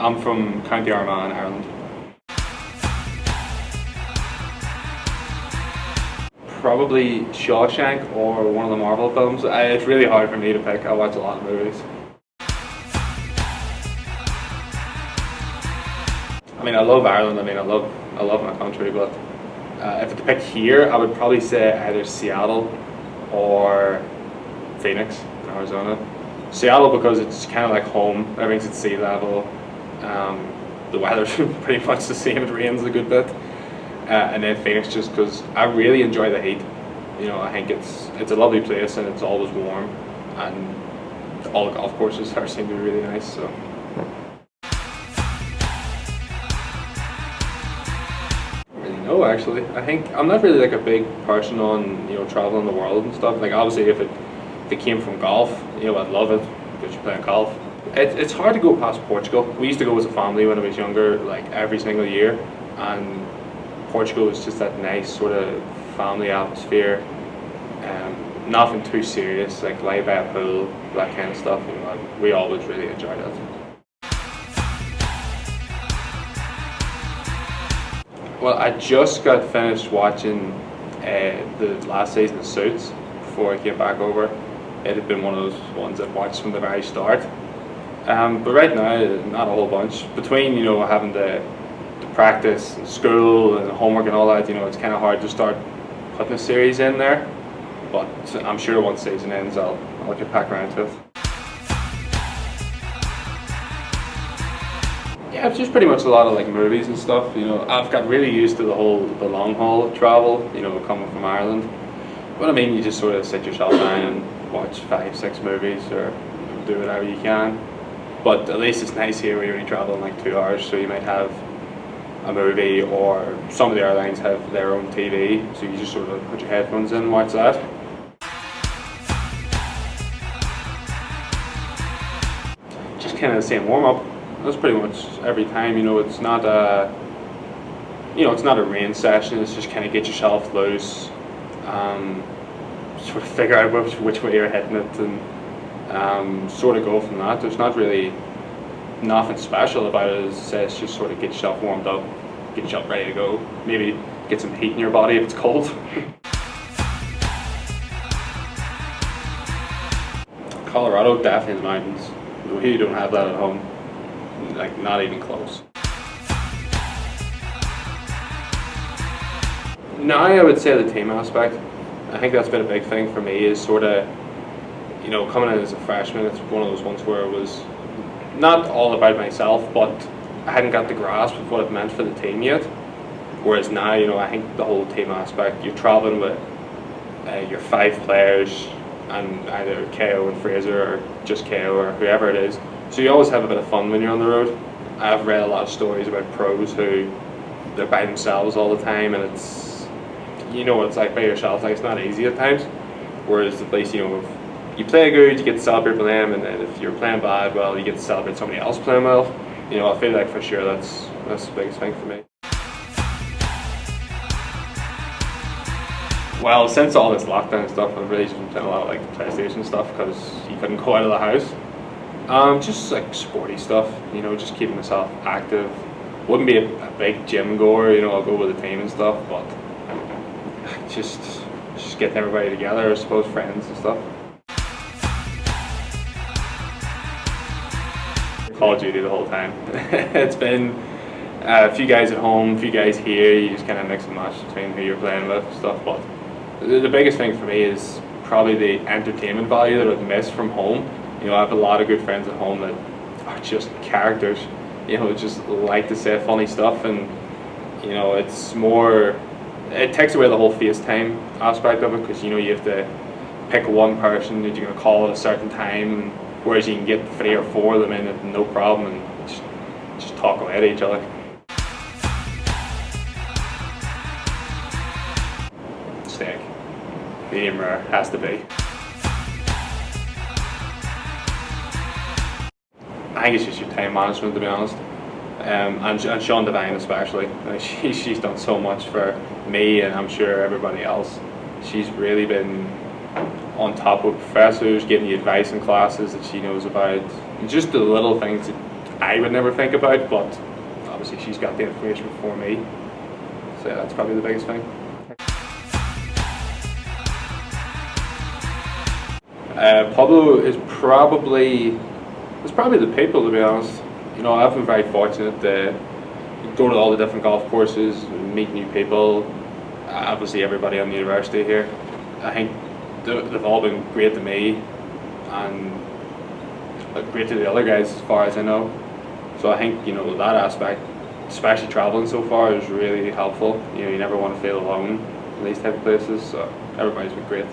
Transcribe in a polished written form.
I'm from County Armagh in Ireland. Probably Shawshank or one of the Marvel films. It's really hard for me to pick. I watch a lot of movies. I mean, I love Ireland. I mean, I love my country. But if I had to pick here, I would probably say either Seattle or Phoenix, Arizona. Seattle because it's kind of like home. Everything's at sea level. The weather's pretty much the same. It rains a good bit. And then Phoenix just because I really enjoy the heat. You know, I think it's a lovely place and it's always warm, and all the golf courses seem to be really nice. So. Really no, actually. I think I'm not really like a big person on traveling the world and stuff. Like obviously if it came from golf, I'd love it because you're playing golf. It's hard to go past Portugal. We used to go as a family when I was younger, like every single year, and Portugal is just that nice sort of family atmosphere. Nothing too serious, like lie by a pool, that kind of stuff. We always really enjoyed it. Well, I just got finished watching the last season of Suits before I came back over. It had been one of those ones I've watched from the very start. But right now, not a whole bunch. Between having to practice and school and homework and all that, it's kind of hard to start putting a series in there. But I'm sure once season ends, I'll get back around to it. Yeah, it's just pretty much a lot of like movies and stuff. I've got really used to the long haul travel. Coming from Ireland. But I mean, you just sort of sit yourself down and watch 5-6 movies or do whatever you can. But at least it's nice here where you're only traveling like 2 hours, so you might have a movie, or some of the airlines have their own TV, so you just sort of put your headphones in and watch that. Just kind of the same warm-up. That's pretty much every time. It's not a it's not a rain session. It's just kind of get yourself loose, sort of figure out which way you're hitting it, and sort of go from that. There's not really nothing special about it. As I say, it's just sort of get yourself warmed up, get yourself ready to go. Maybe get some heat in your body if it's cold. Colorado, definitely in the mountains. We don't have that at home. Like, not even close. Now I would say the team aspect. I think that's been a big thing for me, is sort of, coming in as a freshman, it's one of those ones where it was not all about myself, but I hadn't got the grasp of what it meant for the team yet. Whereas now, I think the whole team aspect, you're traveling with your 5 players and either KO and Fraser or just KO or whoever it is. So you always have a bit of fun when you're on the road. I've read a lot of stories about pros who they're by themselves all the time, and it's what it's like by yourself. Like, it's not easy at times. Whereas the place, if you play good, you get to celebrate with them, and then if you're playing bad, well, you get to celebrate somebody else playing well. I feel like for sure that's the biggest thing for me. Well, since all this lockdown stuff, I've really just been playing a lot of like PlayStation stuff because you couldn't go out of the house. Just like sporty stuff, just keeping myself active. Wouldn't be a big gym goer, I'll go with the team and stuff, but just getting everybody together, I suppose, friends and stuff. Call of Duty the whole time. It's been a few guys at home, a few guys here. You just kind of mix and match between who you're playing with and stuff. But the biggest thing for me is probably the entertainment value that I've missed from home. I have a lot of good friends at home that are just characters. Just like to say funny stuff, and it's more. It takes away the whole FaceTime aspect of it, because you have to pick one person that you're going to call at a certain time. Whereas you can get 3 or 4 of them in it, no problem, and just talk away to each other. Steak. Medium rare, has to be. I think it's just your time management, to be honest. And Sean Devine especially. She's done so much for me, and I'm sure everybody else. She's really been on top of professors, giving you advice in classes that she knows about. And just the little things that I would never think about, but obviously she's got the information for me. So yeah, that's probably the biggest thing. Pueblo is probably the people, to be honest. You know, I've been very fortunate to go to all the different golf courses, meet new people. Obviously, everybody on the university here. I think they've all been great to me, and great to the other guys as far as I know. So I think, you know, that aspect, especially traveling so far, is really helpful. You know, you never want to feel alone in these type of places. So everybody's been great.